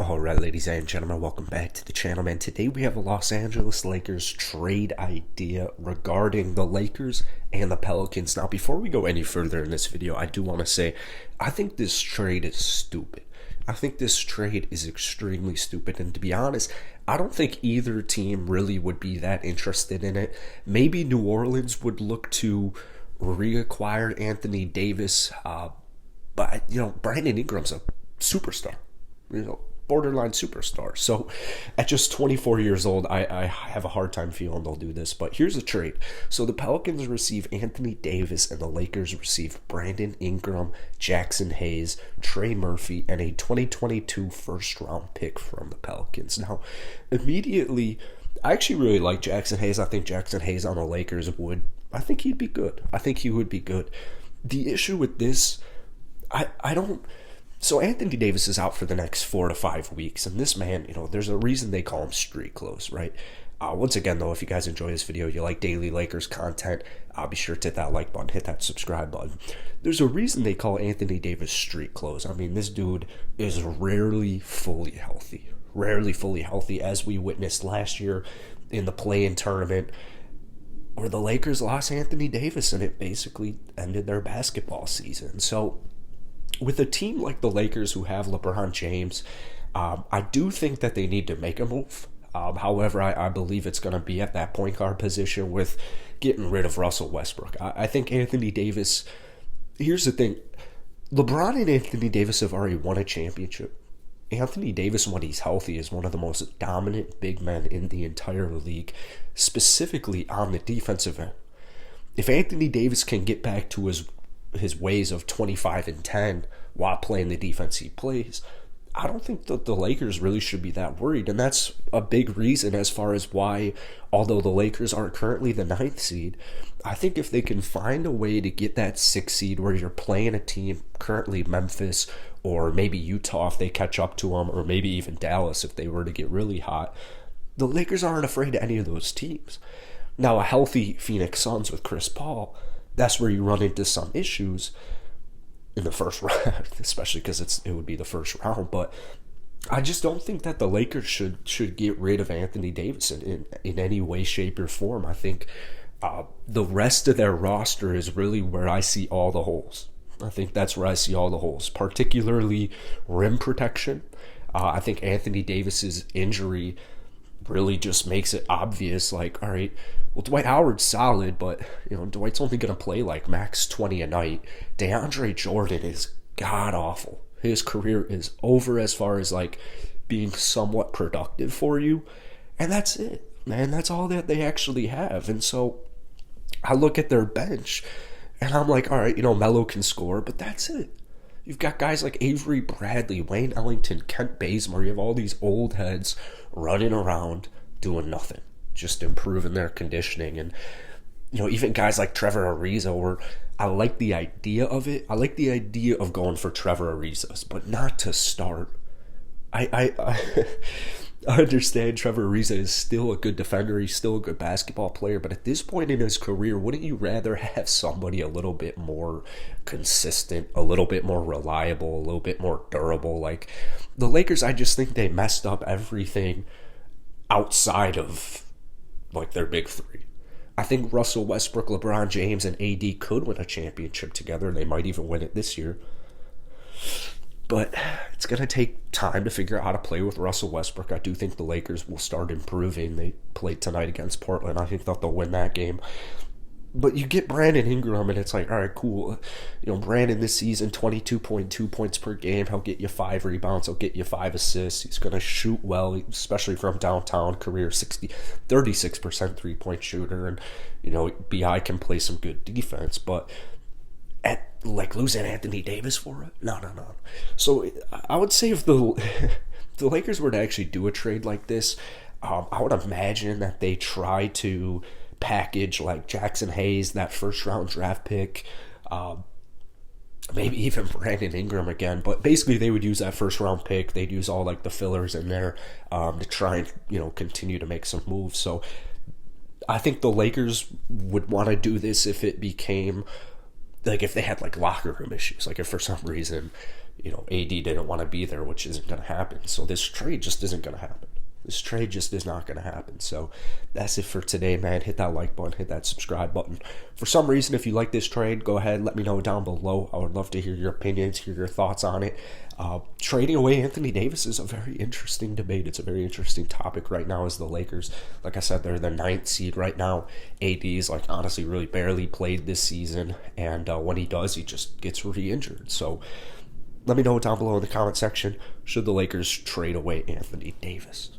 Alright, ladies and gentlemen, welcome back to the channel, man. Today we have a Los Angeles Lakers trade idea regarding the Lakers and the Pelicans. Now, before we go any further in this video, I do want to say, I think this trade is stupid. I think this trade is extremely stupid, and to be honest, I don't think either team really would be that interested in it. Maybe New Orleans would look to reacquire Anthony Davis, but, Brandon Ingram's a superstar. Borderline superstar. So at just 24 years old, I have a hard time feeling they'll do this. But here's the trade. So the Pelicans receive Anthony Davis and the Lakers receive Brandon Ingram, Jackson Hayes, Trey Murphy, and a 2022 first round pick from the Pelicans. Now, immediately, I actually really like Jackson Hayes. I think Jackson Hayes on the Lakers I think he'd be good. I think he would be good. The issue with this, So Anthony Davis is out for the next 4 to 5 weeks, and this man, there's a reason they call him street clothes, right? Once again, though, if you guys enjoy this video, you like daily Lakers content, be sure to hit that like button, hit that subscribe button. There's a reason they call Anthony Davis street clothes. I mean, this dude is rarely fully healthy, as we witnessed last year in the play-in tournament, where the Lakers lost Anthony Davis, and it basically ended their basketball season. So with a team like the Lakers who have LeBron James, I do think that they need to make a move. However, I believe it's going to be at that point guard position with getting rid of Russell Westbrook. I think Anthony Davis, here's the thing, LeBron and Anthony Davis have already won a championship. Anthony Davis, when he's healthy, is one of the most dominant big men in the entire league, specifically on the defensive end. If Anthony Davis can get back to his ways of 25 and 10 while playing the defense he plays, I don't think that the Lakers really should be that worried. And that's a big reason as far as why, although the Lakers are currently the 9th seed, I think if they can find a way to get that 6th seed where you're playing a team, currently Memphis, or maybe Utah if they catch up to them, or maybe even Dallas if they were to get really hot, the Lakers aren't afraid of any of those teams. Now, a healthy Phoenix Suns with Chris Paul, that's where you run into some issues in the first round, especially because it would be the first round. But I just don't think that the Lakers should get rid of Anthony Davis in any way, shape, or form. I think the rest of their roster is really where I see all the holes. I think that's where I see all the holes, particularly rim protection. I think Anthony Davis's injury really just makes it obvious, like, all right, well, Dwight Howard's solid, but, Dwight's only going to play like max 20 a night. DeAndre Jordan is god-awful. His career is over as far as, like, being somewhat productive for you. And that's it, man. That's all that they actually have. And so I look at their bench, and I'm like, all right, Melo can score, but that's it. You've got guys like Avery Bradley, Wayne Ellington, Kent Bazemore. You have all these old heads running around doing nothing, just improving their conditioning. And, even guys like Trevor Ariza, where I like the idea of it. I like the idea of going for Trevor Ariza, but not to start. I understand Trevor Ariza is still a good defender. He's still a good basketball player. But at this point in his career, wouldn't you rather have somebody a little bit more consistent, a little bit more reliable, a little bit more durable? Like the Lakers, I just think they messed up everything outside of like their big three. I think Russell Westbrook, LeBron James, and AD could win a championship together. They might even win it this year. But it's going to take time to figure out how to play with Russell Westbrook. I do think the Lakers will start improving. They played tonight against Portland. I think that they'll win that game. But you get Brandon Ingram, and it's like, all right, cool. Brandon this season, 22.2 points per game. He'll get you 5 rebounds. He'll get you 5 assists. He's going to shoot well, especially from downtown. Career 36% three-point shooter. And, B.I. can play some good defense. But losing Anthony Davis for it? No. So I would say if the Lakers were to actually do a trade like this, I would imagine that they try to package like Jackson Hayes, that first round draft pick, maybe even Brandon Ingram again. But basically they would use that first round pick. They'd use all like the fillers in there to try and continue to make some moves. So I think the Lakers would want to do this if it became like if they had like locker room issues, like if for some reason AD didn't want to be there, which isn't going to happen. So this trade just isn't going to happen. This trade just is not going to happen. So that's it for today, man. Hit that like button, hit that subscribe button. For some reason, if you like this trade, go ahead, let me know down below. I would love to hear your opinions, hear your thoughts on it. Trading away Anthony Davis is a very interesting debate. It's a very interesting topic right now as the Lakers, like I said, they're the 9th seed right now. AD's honestly really barely played this season, and when he does, he just gets re-injured. So let me know down below in the comment section, should the Lakers trade away Anthony Davis?